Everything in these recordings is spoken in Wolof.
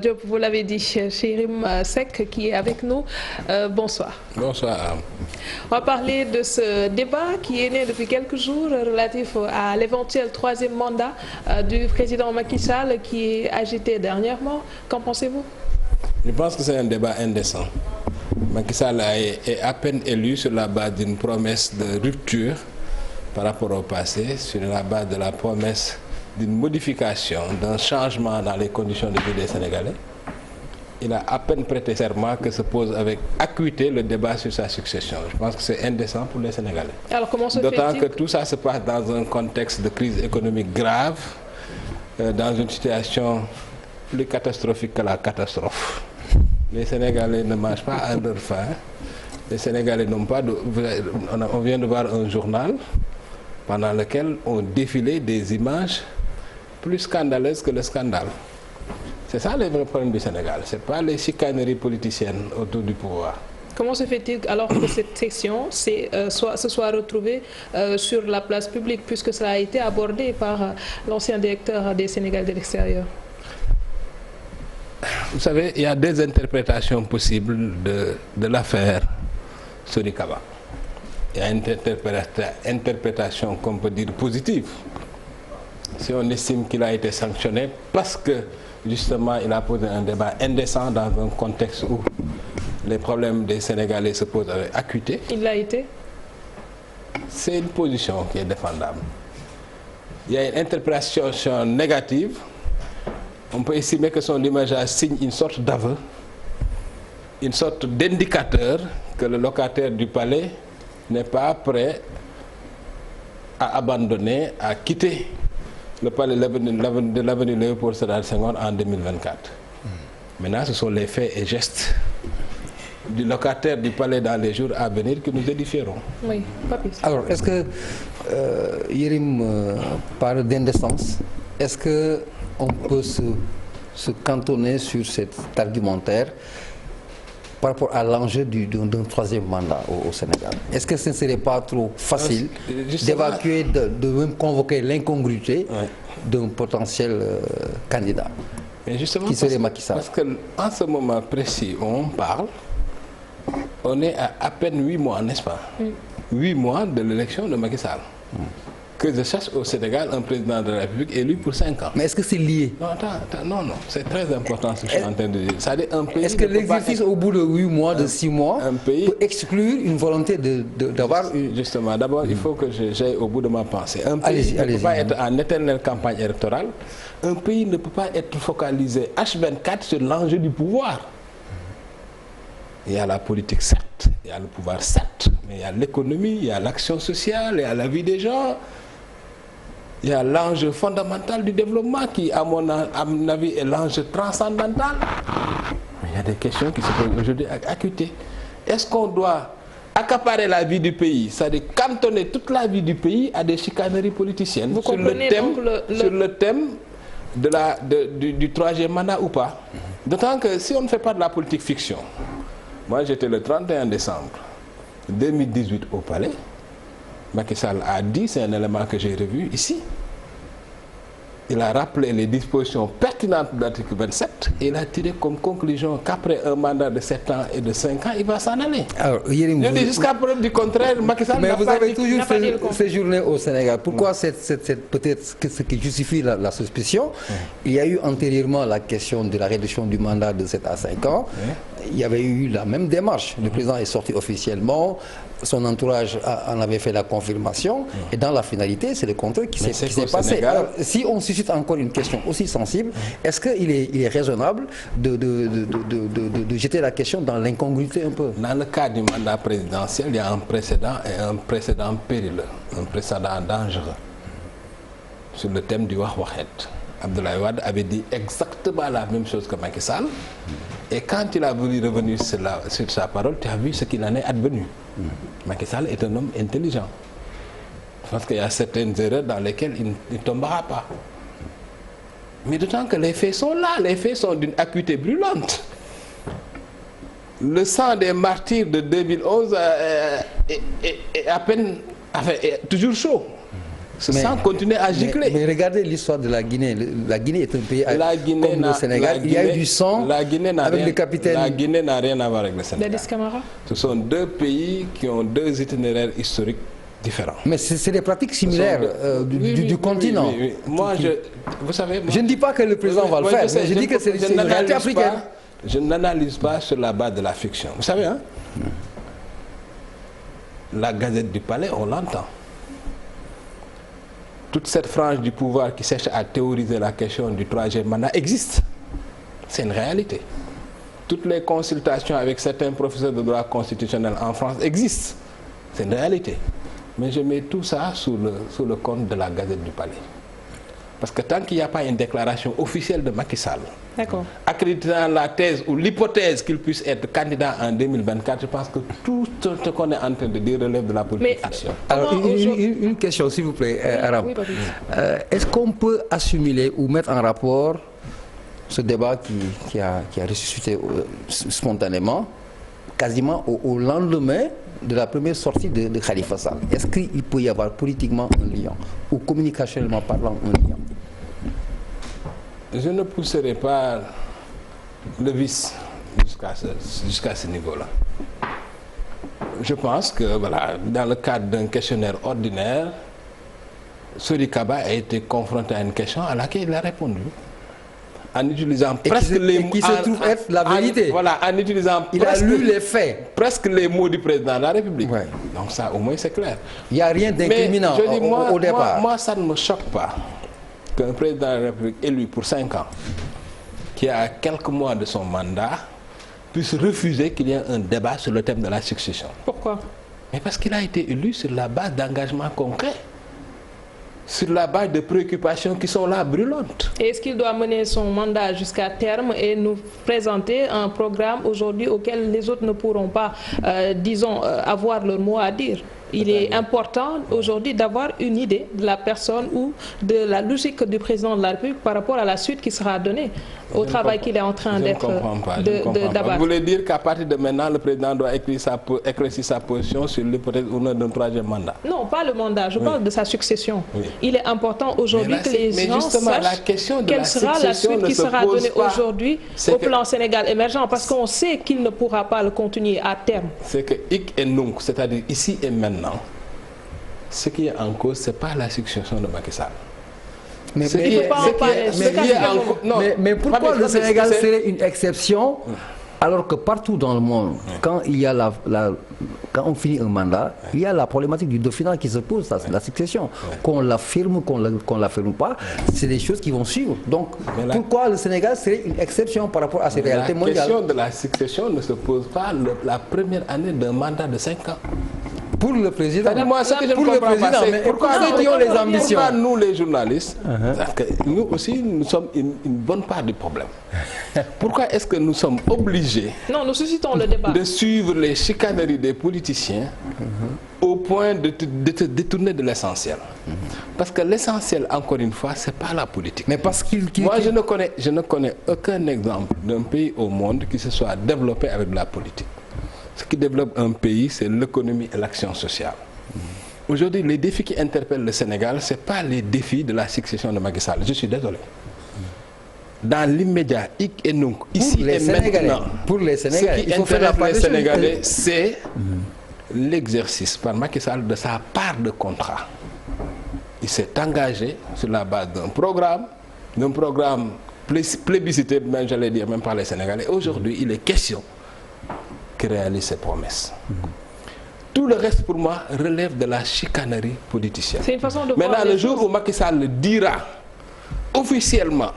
Diop, vous l'avez dit, Yérim Seck qui est avec nous. Bonsoir. Bonsoir. On va parler de ce débat qui est né depuis quelques jours relatif à l'éventuel troisième mandat du président Macky Sall qui est agité dernièrement. Qu'en pensez-vous? Je pense que c'est un débat indécent. Macky Sall est à peine élu sur la base d'une promesse de rupture par rapport au passé, sur la base de la promesse d'une modification, d'un changement dans les conditions de vie des Sénégalais. Il a à peine prêté serment que se pose avec acuité le débat sur sa succession. Je pense que c'est indécent pour les Sénégalais. Alors comment se fait-il? D'autant que tout ça se passe dans un contexte de crise économique grave, dans une situation plus catastrophique que la catastrophe. Les Sénégalais ne mangent pas à leur faim. Les Sénégalais n'ont pas de... On vient de voir un journal pendant lequel on défilait des images plus scandaleuses que le scandale. C'est ça le vrai problème du Sénégal. Ce n'est pas les chicaneries politiciennes autour du pouvoir. Comment se fait-il alors que cette section se soit retrouvée sur la place publique puisque cela a été abordé par l'ancien directeur des Sénégal de l'extérieur? Vous savez, il y a des interprétations possibles de l'affaire Sori Kaba. Il y a une interprétation qu'on peut dire positive. Si on estime qu'il a été sanctionné parce que justement il a posé un débat indécent dans un contexte où les problèmes des Sénégalais se posent avec acuité. Il l'a été? C'est une position qui est défendable. Il y a une interprétation négative. On peut estimer que son image signe une sorte d'aveu, une sorte d'indicateur que le locataire du palais n'est pas prêt à abandonner, à quitter le palais de l'avenue Léopold Sédar Senghor en 2024. Maintenant, ce sont les faits et gestes du locataire du palais dans les jours à venir que nous édifierons. Oui, Papis. Alors, est-ce que Yérim parle d'indécence? Est-ce qu'on peut se cantonner sur cet argumentaire par rapport à l'enjeu d'un troisième mandat au Sénégal? Est-ce que ce ne serait pas trop facile d'évacuer, de même convoquer l'incongruité d'un potentiel candidat qui serait Macky Sall? Parce qu'en ce moment précis où on parle, on est à peine 8 mois, n'est-ce pas? 8 mois de l'élection de Macky Sall. Que je cherche au Sénégal un président de la République élu pour 5 ans. Mais est-ce que c'est lié? Non, attends, non, c'est très important ce que je suis en train de dire. Est-ce que l'exercice au bout de 8 mois, de 6 mois, peut exclure une volonté d'avoir... Justement, d'abord, il faut que j'aille au bout de ma pensée. Un pays ne peut pas être en éternelle campagne électorale. Un pays ne peut pas être focalisé H24 sur l'enjeu du pouvoir. Il y a la politique, certes, il y a le pouvoir, certes, mais il y a l'économie, il y a l'action sociale, il y a la vie des gens. Il y a l'enjeu fondamental du développement qui, à mon avis, est l'enjeu transcendantal. Il y a des questions qui se posent aujourd'hui avec acuité. Est-ce qu'on doit accaparer la vie du pays, c'est-à-dire cantonner toute la vie du pays à des chicaneries politiciennes sur le thème du troisième mandat ou pas? D'autant que si on ne fait pas de la politique fiction, moi j'étais le 31 décembre 2018 au Palais, Macky Sall a dit, c'est un élément que j'ai revu ici, il a rappelé les dispositions pertinentes de l'article 27 et il a tiré comme conclusion qu'après un mandat de 7 ans et de 5 ans, il va s'en aller. Alors, je dis jusqu'à preuve du contraire, Macky Sall n'a pas dit... Mais vous avez toujours séjourné au Sénégal. Pourquoi peut-être ce qui justifie la suspicion? Il y a eu antérieurement la question de la réduction du mandat de 7 à 5 ans. Il y avait eu la même démarche. Le président est sorti officiellement, son entourage en avait fait la confirmation, et dans la finalité, c'est le contraire qui s'est passé. Alors, si on suscite encore une question aussi sensible, est-ce qu'il est raisonnable de jeter la question dans l'incongruité un peu? Dans le cas du mandat présidentiel, il y a un précédent et un précédent périlleux, un précédent dangereux sur le thème du Wahwahet. Abdoulaye Wade avait dit exactement la même chose que Macky Sall. Et quand il a voulu revenir sur sa parole, tu as vu ce qu'il en est advenu. Macky Sall est un homme intelligent. Je pense qu'il y a certaines erreurs dans lesquelles il ne tombera pas. Mais d'autant que les faits sont là, les faits sont d'une acuité brûlante. Le sang des martyrs de 2011 est à peine, est toujours chaud. sans continuer à gicler. Mais regardez l'histoire de la Guinée. La Guinée est un pays comme le Sénégal. Il y a eu du sang avec le capitaine. La Guinée n'a rien à voir avec le Sénégal. Dadis Camara. Ce sont deux pays qui ont deux itinéraires historiques différents. Mais c'est des pratiques similaires du continent. Oui. Moi, vous savez... Je ne dis pas que le président va le faire, mais je dis que c'est une réalité africaine. Je n'analyse pas sur la base de la fiction. Vous savez, hein? La Gazette du Palais, on l'entend. Toute cette frange du pouvoir qui cherche à théoriser la question du troisième mandat existe. C'est une réalité. Toutes les consultations avec certains professeurs de droit constitutionnel en France existent. C'est une réalité. Mais je mets tout ça sous le compte de la Gazette du Palais. Parce que tant qu'il n'y a pas une déclaration officielle de Macky Sall, accréditant la thèse ou l'hypothèse qu'il puisse être candidat en 2024, je pense que tout ce qu'on est en train de dire relève de la politique-action. Alors, une question, s'il vous plaît, Aram. Oui, est-ce qu'on peut assimiler ou mettre en rapport ce débat qui a ressuscité spontanément, quasiment au lendemain de la première sortie de Khalifa Sall? Est-ce qu'il peut y avoir politiquement un lien ou communicationnellement parlant un lien? Je ne pousserai pas le vice jusqu'à ce niveau-là. Je pense que voilà, dans le cadre d'un questionnaire ordinaire, Sori Kaba a été confronté à une question à laquelle il a répondu. En utilisant presque les mots qui se trouve être la vérité. Voilà, en utilisant il a lu les faits. Presque les mots du président de la République. Ouais. Donc ça, au moins, c'est clair. Il n'y a rien d'incriminant au départ. Moi, ça ne me choque pas qu'un président de la République élu pour 5 ans, qui a quelques mois de son mandat, puisse refuser qu'il y ait un débat sur le thème de la succession. Pourquoi? Mais parce qu'il a été élu sur la base d'engagements concrets, sur la base de préoccupations qui sont là brûlantes. Est-ce qu'il doit mener son mandat jusqu'à terme et nous présenter un programme aujourd'hui auquel les autres ne pourront pas, disons, avoir leur mot à dire? Il est important aujourd'hui d'avoir une idée de la personne ou de la logique du président de la République par rapport à la suite qui sera donnée au travail qu'il est en train d'être d'abattre. Vous voulez dire qu'à partir de maintenant, le président doit éclaircir sa position sur l'hypothèse ou non d'un troisième mandat? Non, pas le mandat, je parle de sa succession. Oui. Il est important aujourd'hui que les gens sachent quelle sera la suite qui sera donnée aujourd'hui au plan Sénégal émergent, parce qu'on sait qu'il ne pourra pas le continuer à terme. C'est que hic et nunc, c'est-à-dire ici et maintenant, ce qui est en cause, ce n'est pas la succession de Macky Sall. Mais pourquoi le Sénégal serait une exception alors que partout dans le monde, quand il y a quand on finit un mandat, il y a la problématique du dauphinat qui se pose, la succession. Qu'on l'affirme, qu'on ne l'affirme pas, c'est des choses qui vont suivre. Donc, pourquoi le Sénégal serait une exception par rapport à ces réalités mondiales? La question de la succession ne se pose pas la première année d'un mandat de 5 ans. Pour le président, moi, ce que je ne comprends pas, c'est pourquoi ceux qui ont les ambitions, pourquoi nous les journalistes, nous aussi nous sommes une bonne part du problème. Pourquoi est-ce que nous sommes obligés nous suscitons le débat de suivre les chicaneries des politiciens au point de te détourner de l'essentiel? Parce que l'essentiel, encore une fois, c'est pas la politique. Mais parce moi, je ne connais aucun exemple d'un pays au monde qui se soit développé avec de la politique. Ce qui développe un pays, c'est l'économie et l'action sociale. Aujourd'hui, les défis qui interpellent le Sénégal, ce n'est pas les défis de la succession de Macky Sall. Je suis désolé. Dans l'immédiat, hic et nunc, ici et maintenant, pour les Sénégalais, ce qui intéresse les Sénégalais, c'est l'exercice par Macky Sall de sa part de contrat. Il s'est engagé sur la base d'un programme plébiscité, même j'allais dire, même par les Sénégalais. Aujourd'hui, il est question qui réalise ses promesses. Tout le reste, pour moi, relève de la chicanerie politicienne. C'est une façon de Maintenant, le jour où Macky Sall dira officiellement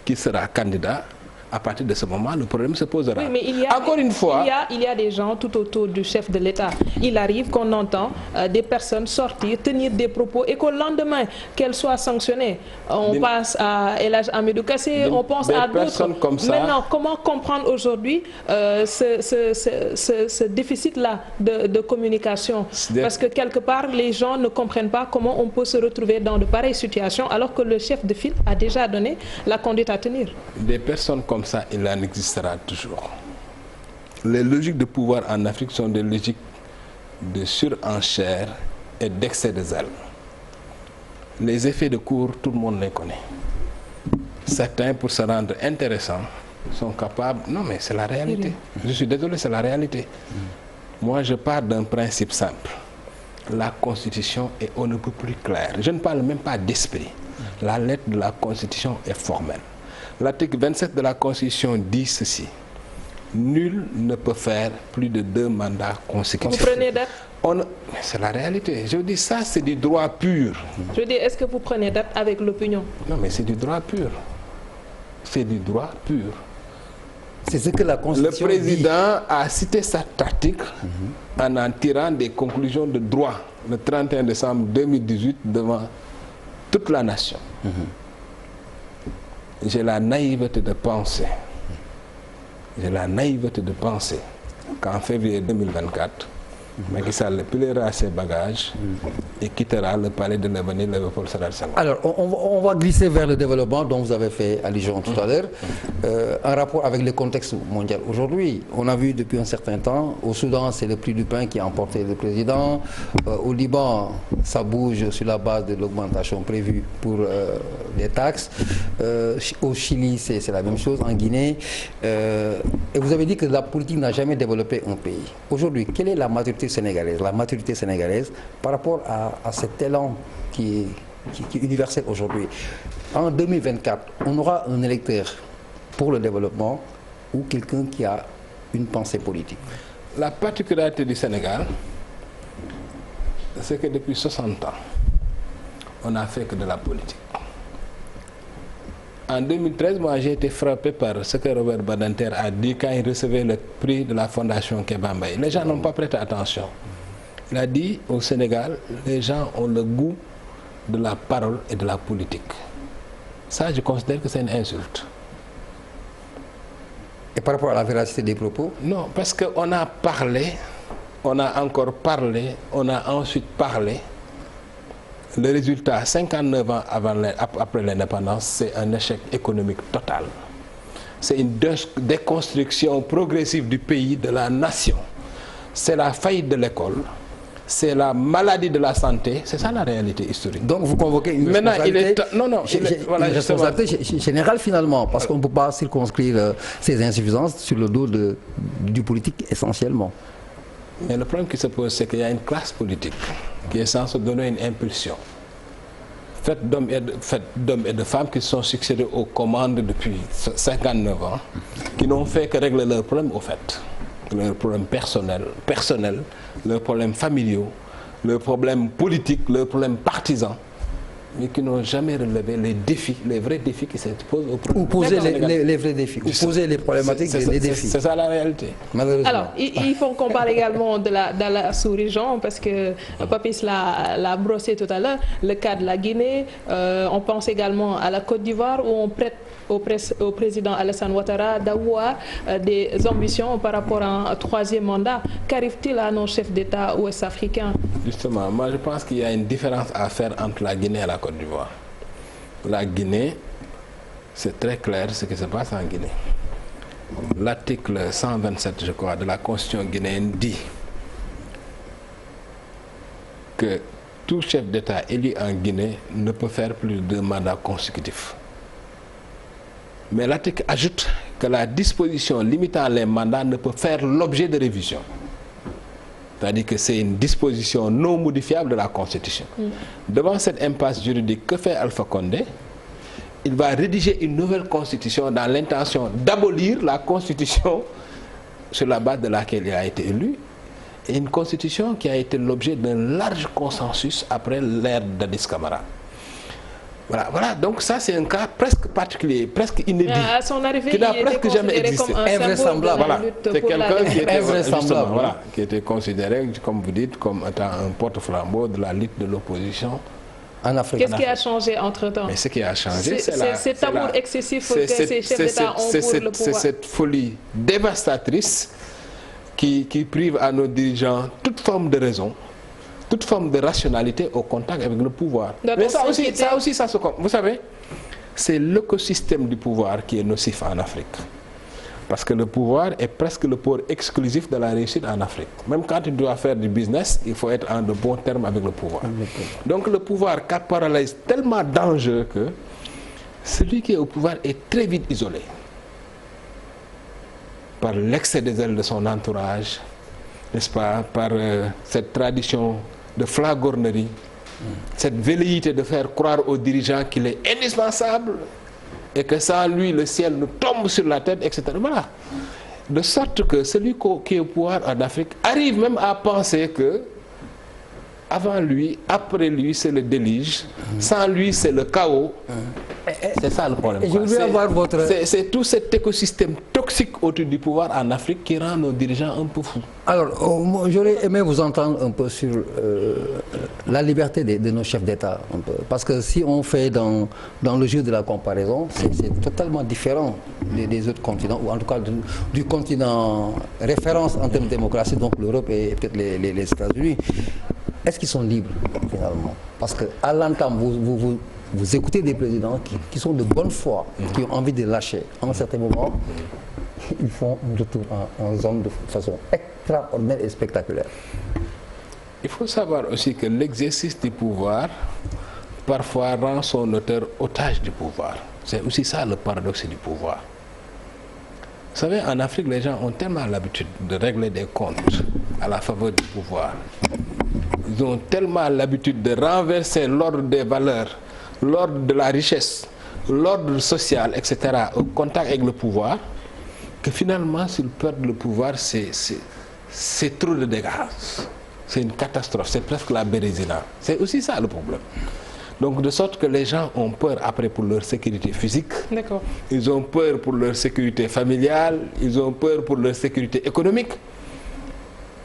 qu'il sera candidat, à partir de ce moment, le problème se posera. Oui, mais encore une fois, il y a des gens tout autour du chef de l'État. Il arrive qu'on entend des personnes sortir, tenir des propos et qu'au lendemain, qu'elles soient sanctionnées. On passe à El Hadj Amidou Kassé, on pense à d'autres. Maintenant, comment comprendre aujourd'hui ce déficit-là de communication? Parce que quelque part, les gens ne comprennent pas comment on peut se retrouver dans de pareilles situations alors que le chef de file a déjà donné la conduite à tenir. Des personnes comme ça, il en existera toujours. Les logiques de pouvoir en Afrique sont des logiques de surenchère et d'excès de zèle. les effets de cours, tout le monde les connaît. Certains, pour se rendre intéressants, sont capables... Non, mais c'est la réalité. Je suis désolé, c'est la réalité. Moi, je pars d'un principe simple. La Constitution est on ne peut plus claire. Je ne parle même pas d'esprit. La lettre de la Constitution est formelle. L'article 27 de la Constitution dit ceci. Nul ne peut faire plus de 2 mandats consécutifs. Vous prenez date? C'est la réalité. Je dis ça, c'est du droit pur. Je dis, est-ce que vous prenez date avec l'opinion? Non, mais c'est du droit pur. C'est du droit pur. C'est ce que la Constitution Le président dit. a cité cet article en tirant des conclusions de droit le 31 décembre 2018 devant toute la nation. J'ai la naïveté de penser. J'ai la naïveté de penser qu'en février 2024, Macky Sall pliera ses bagages et quittera le palais de l'avenir Léopold Sédar Senghor. Alors, on va glisser vers le développement dont vous avez fait allusion tout à l'heure, en rapport avec le contexte mondial. Aujourd'hui, on a vu depuis un certain temps, au Soudan, c'est le prix du pain qui a emporté le président. Au Liban, ça bouge sur la base de l'augmentation prévue pour les taxes. Au Chili, c'est la même chose, en Guinée. Et vous avez dit que la politique n'a jamais développé un pays. Aujourd'hui, quelle est la maturité sénégalaise par rapport à cet élan qui est universel aujourd'hui? En 2024, on aura un électeur pour le développement ou quelqu'un qui a une pensée politique? La particularité du Sénégal, c'est que depuis 60 ans, on n'a fait que de la politique. En 2013, moi j'ai été frappé par ce que Robert Badinter a dit quand il recevait le prix de la fondation Kéba Mbaye. Les gens n'ont pas prêté attention. Il a dit au Sénégal, les gens ont le goût de la parole et de la politique. Ça, je considère que c'est une insulte. Et par rapport à la véracité des propos? Non, parce qu'on a parlé, on a encore parlé, on a ensuite parlé. Le résultat, 59 ans après l'indépendance, c'est un échec économique total. C'est une déconstruction progressive du pays, de la nation. C'est la faillite de l'école. C'est la maladie de la santé. C'est ça la réalité historique. Donc vous convoquez une responsabilité, voilà, une responsabilité générale finalement, parce qu'on ne peut pas circonscrire ces insuffisances sur le dos du politique essentiellement. Mais le problème qui se pose, c'est qu'il y a une classe politique qui est censée donner une impulsion. Faite d'hommes et de femmes qui sont succédés aux commandes depuis 59 ans, qui n'ont fait que régler leurs problèmes au fait. Leurs problèmes personnels, leurs problèmes familiaux, leurs problèmes politiques, leurs problèmes partisans, mais qui n'ont jamais relevé les défis, les vrais défis qui se posent au problème. Ou poser les vrais défis, ou poser les problématiques des défis. C'est ça la réalité. Malheureusement. Alors, il faut qu'on parle également de la sous-région, parce que Papis l'a brossé tout à l'heure, le cas de la Guinée. On pense également à la Côte d'Ivoire, où on prête au président Alassane Ouattara d'avoir des ambitions par rapport à un 3e mandat. Qu'arrive-t-il à nos chefs d'État ouest-africains? Justement, moi je pense qu'il y a une différence à faire entre la Guinée et la Côte d'Ivoire. La Guinée, c'est très clair ce qui se passe en Guinée. L'article 127, je crois, de la Constitution guinéenne dit que tout chef d'État élu en Guinée ne peut faire plus de 2 mandats consécutifs. Mais l'article ajoute que la disposition limitant les mandats ne peut faire l'objet de révision. C'est-à-dire que c'est une disposition non modifiable de la Constitution. Devant cette impasse juridique, que fait Alpha Condé? Il va rédiger une nouvelle Constitution dans l'intention d'abolir la Constitution sur la base de laquelle il a été élu. Et une Constitution qui a été l'objet d'un large consensus après l'ère d'Addis Camara. Voilà, donc ça c'est un cas presque particulier, presque inédit, à son arrivée, qui n'a presque jamais existé. Invraisemblable. Voilà, c'est quelqu'un qui était invraisemblable, voilà, qui était considéré, comme vous dites, comme étant un porte-flambeau de la lutte de l'opposition en Afrique. Qu'est-ce qui a changé entre-temps? Mais ce qui a changé, c'est cet amour excessif que ces chefs d'État ont pour le pouvoir. C'est cette folie dévastatrice qui prive à nos dirigeants toute forme de raison, toute forme de rationalité au contact avec le pouvoir. Mais ça aussi, ça se compte. Vous savez, c'est l'écosystème du pouvoir qui est nocif en Afrique. Parce que le pouvoir est presque le pôle exclusif de la réussite en Afrique. Même quand tu dois faire du business, il faut être en de bons termes avec le pouvoir. Donc le pouvoir caporalise tellement dangereux que celui qui est au pouvoir est très vite isolé par l'excès des ailes de son entourage, n'est-ce pas, par cette tradition de flagornerie, cette velléité de faire croire aux dirigeants qu'il est indispensable et que sans lui le ciel nous tombe sur la tête, etc. Voilà. De sorte que celui qui est au pouvoir en Afrique arrive même à penser que avant lui, après lui, c'est le déluge, sans lui, c'est le chaos. C'est ça le problème. C'est tout cet écosystème toxique autour du pouvoir en Afrique qui rend nos dirigeants un peu fous. Alors, j'aurais aimé vous entendre un peu sur la liberté de nos chefs d'État. Parce que si on fait dans le jeu de la comparaison, c'est totalement différent des autres continents, ou en tout cas du continent référence en termes de démocratie, donc l'Europe et peut-être les États-Unis. Est-ce qu'ils sont libres, finalement? Parce qu'à l'entame, vous écoutez des présidents qui sont de bonne foi, qui ont envie de lâcher. À un certain moment, ils font un retour en zone de façon extraordinaire et spectaculaire. Il faut savoir aussi que l'exercice du pouvoir, parfois, rend son auteur otage du pouvoir. C'est aussi ça le paradoxe du pouvoir. Vous savez, en Afrique, les gens ont tellement l'habitude de régler des comptes à la faveur du pouvoir. Ils ont tellement l'habitude de renverser l'ordre des valeurs, l'ordre de la richesse, l'ordre social, etc., au contact avec le pouvoir, que finalement, s'ils perdent le pouvoir, c'est trop de dégâts. C'est une catastrophe, c'est presque la bérésina. C'est aussi ça le problème. Donc de sorte que les gens ont peur après pour leur sécurité physique, ils ont peur pour leur sécurité familiale, ils ont peur pour leur sécurité économique.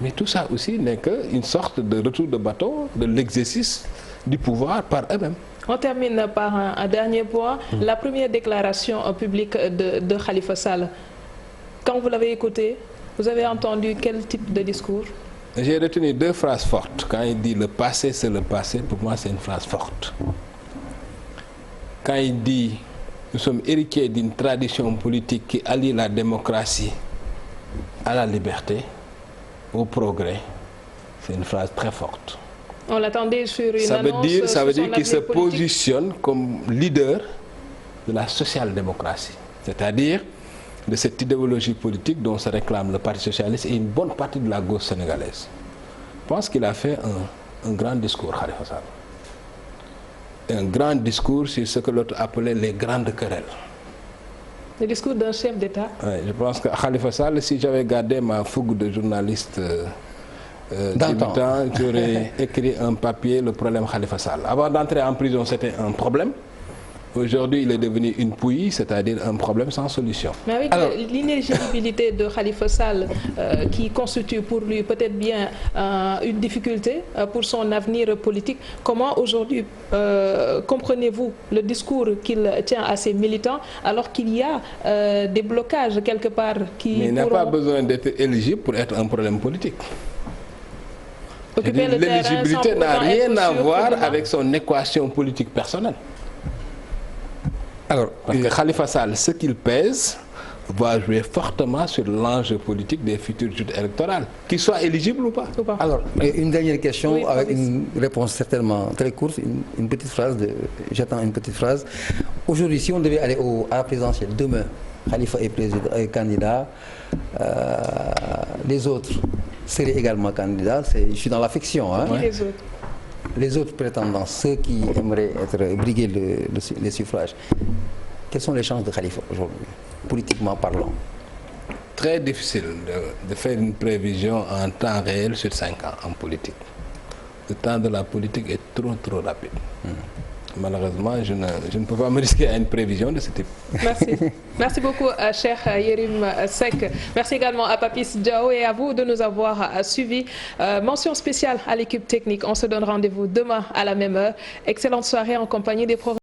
Mais tout ça aussi n'est qu'une sorte de retour de bâton de l'exercice du pouvoir par eux-mêmes. On termine par un dernier point. La première déclaration publique de Khalifa Sall. Quand vous l'avez écouté, vous avez entendu quel type de discours? J'ai retenu deux phrases fortes. Quand il dit le passé, c'est le passé, pour moi c'est une phrase forte. Quand il dit nous sommes héritiers d'une tradition politique qui allie la démocratie à la liberté, au progrès, c'est une phrase très forte. On l'attendait sur une annonce. Ça veut dire qu'il se positionne comme leader de la social-démocratie, c'est-à-dire de cette idéologie politique dont se réclame le Parti socialiste et une bonne partie de la gauche sénégalaise. Je pense qu'il a fait un grand discours, Khalifa Sall. Un grand discours sur ce que l'autre appelait les grandes querelles. Le discours d'un chef d'État. Oui, je pense que Khalifa Sall, si j'avais gardé ma fougue de journaliste débutant, j'aurais écrit un papier, le problème Khalifa Sall. Avant d'entrer en prison, c'était un problème. Aujourd'hui, il est devenu une pouille, c'est-à-dire un problème sans solution. Mais avec l'inéligibilité de Khalifa Sall, qui constitue pour lui peut-être bien une difficulté pour son avenir politique, comment aujourd'hui comprenez-vous le discours qu'il tient à ses militants alors qu'il y a des blocages quelque part qui... Mais il n'a pas besoin d'être éligible pour être un problème politique. L'éligibilité n'a rien à voir avec son équation politique personnelle. Alors, parce que Khalifa Sall, ce qu'il pèse, va jouer fortement sur l'enjeu politique des futures joutes électorales, qu'ils soient éligibles ou pas. Alors, une dernière question, oui, avec une réponse certainement très courte, une petite phrase, j'attends une petite phrase. Aujourd'hui, si on devait aller à la présidentielle, demain, Khalifa est candidat, les autres seraient également candidats, je suis dans la fiction. Hein. Qui les autres? Les autres prétendants, ceux qui aimeraient briguer les suffrages, quelles sont les chances de Khalifa aujourd'hui, politiquement parlant? Très difficile de faire une prévision en temps réel sur 5 ans en politique. Le temps de la politique est trop rapide. Malheureusement, je ne peux pas me risquer à une prévision de ce type. Merci. Merci beaucoup, cher Yérim Seck. Merci également à Papis Diao et à vous de nous avoir suivis. Mention spéciale à l'équipe technique. On se donne rendez-vous demain à la même heure. Excellente soirée en compagnie des programmes.